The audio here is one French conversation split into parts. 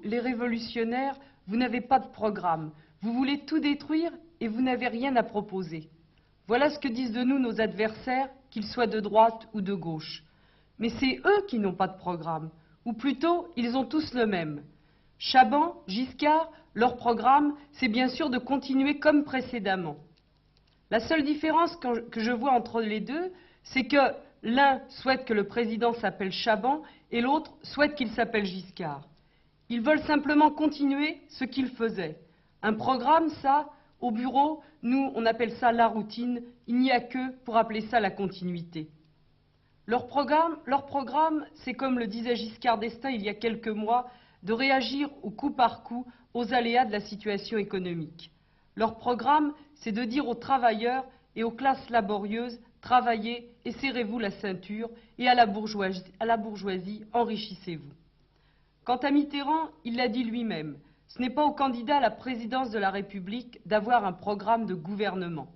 les révolutionnaires, vous n'avez pas de programme. Vous voulez tout détruire et vous n'avez rien à proposer. Voilà ce que disent de nous nos adversaires, qu'ils soient de droite ou de gauche. Mais c'est eux qui n'ont pas de programme, ou plutôt, ils ont tous le même. Chaban, Giscard, leur programme, c'est bien sûr de continuer comme précédemment. La seule différence que je vois entre les deux, c'est que l'un souhaite que le président s'appelle Chaban et l'autre souhaite qu'il s'appelle Giscard. Ils veulent simplement continuer ce qu'ils faisaient. Un programme, ça, au bureau, nous, on appelle ça la routine, il n'y a que pour appeler ça la continuité. Leur programme, c'est comme le disait Giscard d'Estaing il y a quelques mois, de réagir au coup par coup aux aléas de la situation économique. Leur programme, c'est de dire aux travailleurs et aux classes laborieuses, travaillez et serrez-vous la ceinture, et à la bourgeoisie, enrichissez-vous. Quant à Mitterrand, il l'a dit lui-même, ce n'est pas au candidat à la présidence de la République d'avoir un programme de gouvernement.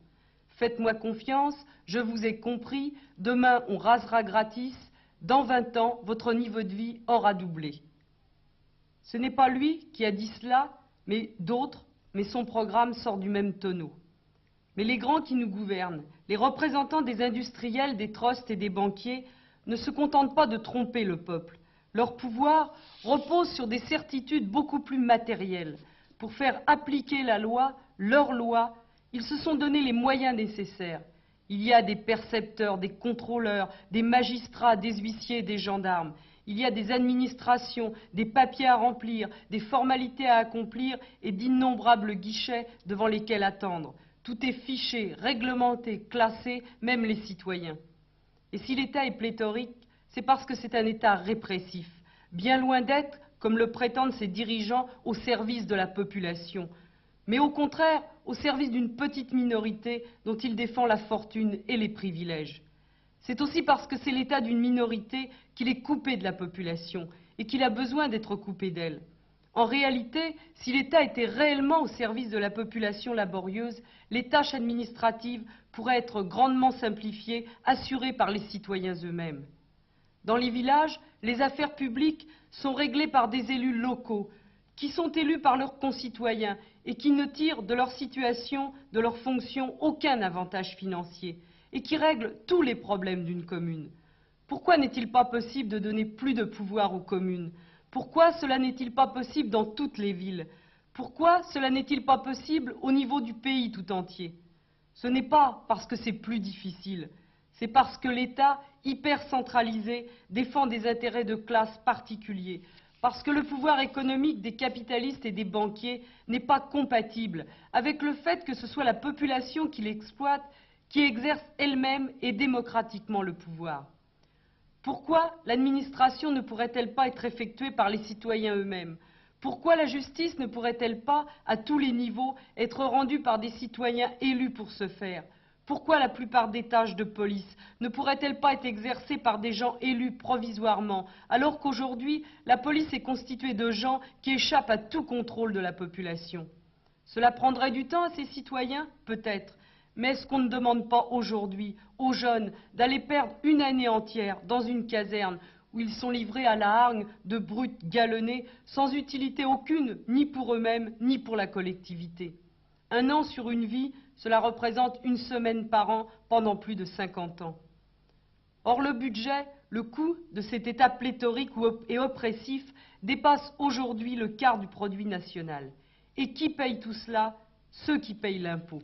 Faites-moi confiance, je vous ai compris, demain on rasera gratis, dans 20 ans, votre niveau de vie aura doublé. Ce n'est pas lui qui a dit cela, mais d'autres, mais son programme sort du même tonneau. Mais les grands qui nous gouvernent, les représentants des industriels, des trusts et des banquiers, ne se contentent pas de tromper le peuple. Leur pouvoir repose sur des certitudes beaucoup plus matérielles. Pour faire appliquer la loi, leur loi, ils se sont donné les moyens nécessaires. Il y a des percepteurs, des contrôleurs, des magistrats, des huissiers, des gendarmes. Il y a des administrations, des papiers à remplir, des formalités à accomplir et d'innombrables guichets devant lesquels attendre. Tout est fiché, réglementé, classé, même les citoyens. Et si l'État est pléthorique, c'est parce que c'est un État répressif, bien loin d'être, comme le prétendent ses dirigeants, au service de la population, mais au contraire, au service d'une petite minorité dont il défend la fortune et les privilèges. C'est aussi parce que c'est l'État d'une minorité qu'il est coupé de la population et qu'il a besoin d'être coupé d'elle. En réalité, si l'État était réellement au service de la population laborieuse, les tâches administratives pourraient être grandement simplifiées, assurées par les citoyens eux-mêmes. Dans les villages, les affaires publiques sont réglées par des élus locaux, qui sont élus par leurs concitoyens et qui ne tirent de leur situation, de leur fonction, aucun avantage financier, et qui règlent tous les problèmes d'une commune. Pourquoi n'est-il pas possible de donner plus de pouvoir aux communes? Pourquoi cela n'est-il pas possible dans toutes les villes? Pourquoi cela n'est-il pas possible au niveau du pays tout entier? Ce n'est pas parce que c'est plus difficile, c'est parce que l'État, hyper centralisé, défend des intérêts de classe particuliers, parce que le pouvoir économique des capitalistes et des banquiers n'est pas compatible avec le fait que ce soit la population qui l'exploite, qui exerce elle-même et démocratiquement le pouvoir. Pourquoi l'administration ne pourrait-elle pas être effectuée par les citoyens eux-mêmes? Pourquoi la justice ne pourrait-elle pas, à tous les niveaux, être rendue par des citoyens élus pour ce faire? Pourquoi la plupart des tâches de police ne pourraient-elles pas être exercées par des gens élus provisoirement, alors qu'aujourd'hui, la police est constituée de gens qui échappent à tout contrôle de la population? Cela prendrait du temps à ces citoyens? Peut-être. Mais est-ce qu'on ne demande pas aujourd'hui aux jeunes d'aller perdre une année entière dans une caserne où ils sont livrés à la hargne de brutes galonnées sans utilité aucune, ni pour eux-mêmes, ni pour la collectivité? Un an sur une vie, cela représente une semaine par an pendant plus de 50 ans. Or, le budget, le coût de cet État pléthorique et oppressif dépasse aujourd'hui le quart du produit national. Et qui paye tout cela? Ceux qui payent l'impôt.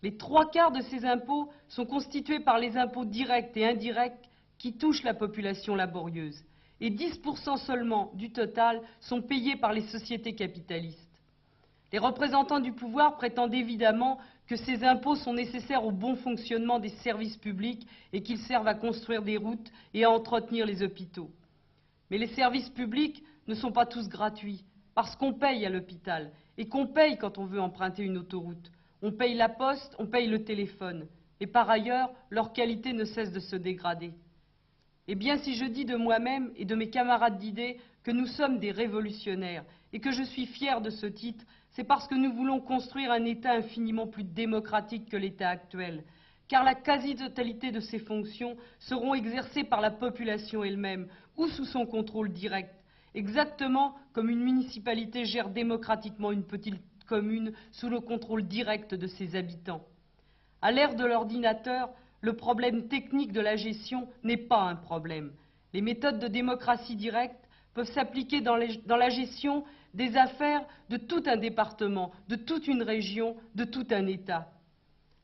Les 3/4 de ces impôts sont constitués par les impôts directs et indirects qui touchent la population laborieuse. Et 10% seulement du total sont payés par les sociétés capitalistes. Les représentants du pouvoir prétendent évidemment que ces impôts sont nécessaires au bon fonctionnement des services publics et qu'ils servent à construire des routes et à entretenir les hôpitaux. Mais les services publics ne sont pas tous gratuits, parce qu'on paye à l'hôpital et qu'on paye quand on veut emprunter une autoroute. On paye la poste, on paye le téléphone. Et par ailleurs, leur qualité ne cesse de se dégrader. Eh bien, si je dis de moi-même et de mes camarades d'idées que nous sommes des révolutionnaires et que je suis fier de ce titre, c'est parce que nous voulons construire un État infiniment plus démocratique que l'État actuel, car la quasi-totalité de ses fonctions seront exercées par la population elle-même ou sous son contrôle direct. exactement comme une municipalité gère démocratiquement une petite commune sous le contrôle direct de ses habitants. À l'ère de l'ordinateur, le problème technique de la gestion n'est pas un problème. Les méthodes de démocratie directe peuvent s'appliquer dans la gestion des affaires de tout un département, de toute une région, de tout un État.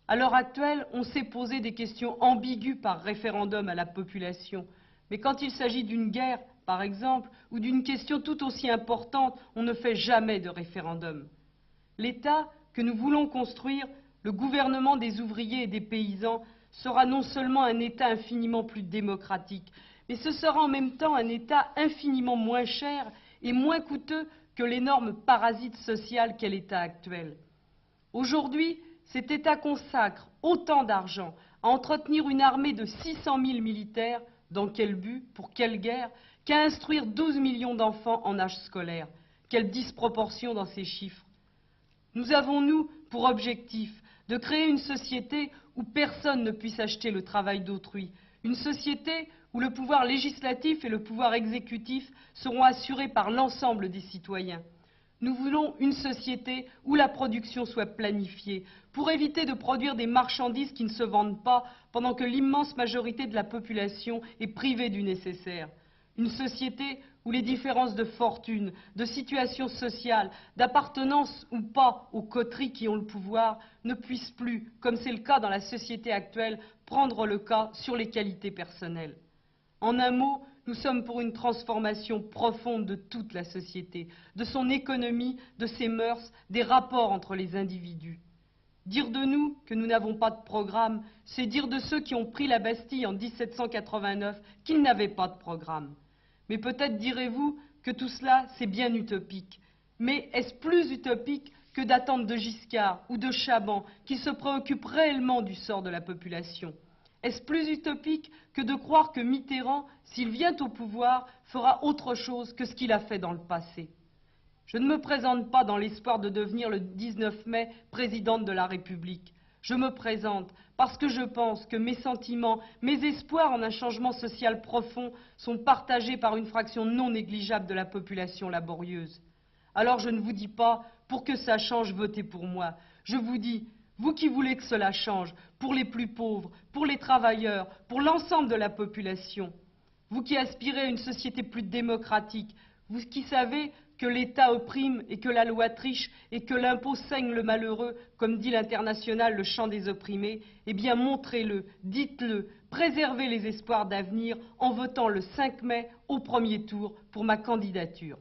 À l'heure actuelle, on sait poser des questions ambiguës par référendum à la population. Mais quand il s'agit d'une guerre, par exemple, ou d'une question tout aussi importante, on ne fait jamais de référendum. L'État que nous voulons construire, le gouvernement des ouvriers et des paysans, sera non seulement un État infiniment plus démocratique, mais ce sera en même temps un État infiniment moins cher et moins coûteux que l'énorme parasite social qu'est l'État actuel. Aujourd'hui, cet État consacre autant d'argent à entretenir une armée de 600 000 militaires, dans quel but, pour quelle guerre, qu'à instruire 12 millions d'enfants en âge scolaire. Quelle disproportion dans ces chiffres. Nous avons, nous, pour objectif de créer une société où personne ne puisse acheter le travail d'autrui, une société où le pouvoir législatif et le pouvoir exécutif seront assurés par l'ensemble des citoyens. Nous voulons une société où la production soit planifiée, pour éviter de produire des marchandises qui ne se vendent pas pendant que l'immense majorité de la population est privée du nécessaire. Une société où les différences de fortune, de situation sociale, d'appartenance ou pas aux coteries qui ont le pouvoir ne puissent plus, comme c'est le cas dans la société actuelle, prendre le cas sur les qualités personnelles. En un mot, nous sommes pour une transformation profonde de toute la société, de son économie, de ses mœurs, des rapports entre les individus. Dire de nous que nous n'avons pas de programme, c'est dire de ceux qui ont pris la Bastille en 1789 qu'ils n'avaient pas de programme. Mais peut-être direz-vous que tout cela, c'est bien utopique. Mais est-ce plus utopique que d'attendre de Giscard ou de Chaban qui se préoccupent réellement du sort de la population ? Est-ce plus utopique que de croire que Mitterrand, s'il vient au pouvoir, fera autre chose que ce qu'il a fait dans le passé? Je ne me présente pas dans l'espoir de devenir le 19 mai présidente de la République. Je me présente parce que je pense que mes sentiments, mes espoirs en un changement social profond sont partagés par une fraction non négligeable de la population laborieuse. Alors je ne vous dis pas, pour que ça change, votez pour moi. Je vous dis, vous qui voulez que cela change, pour les plus pauvres, pour les travailleurs, pour l'ensemble de la population. Vous qui aspirez à une société plus démocratique, vous qui savez que l'État opprime et que la loi triche et que l'impôt saigne le malheureux, comme dit l'Internationale, le chant des opprimés, eh bien montrez-le, dites-le, préservez les espoirs d'avenir en votant le 5 mai au premier tour pour ma candidature.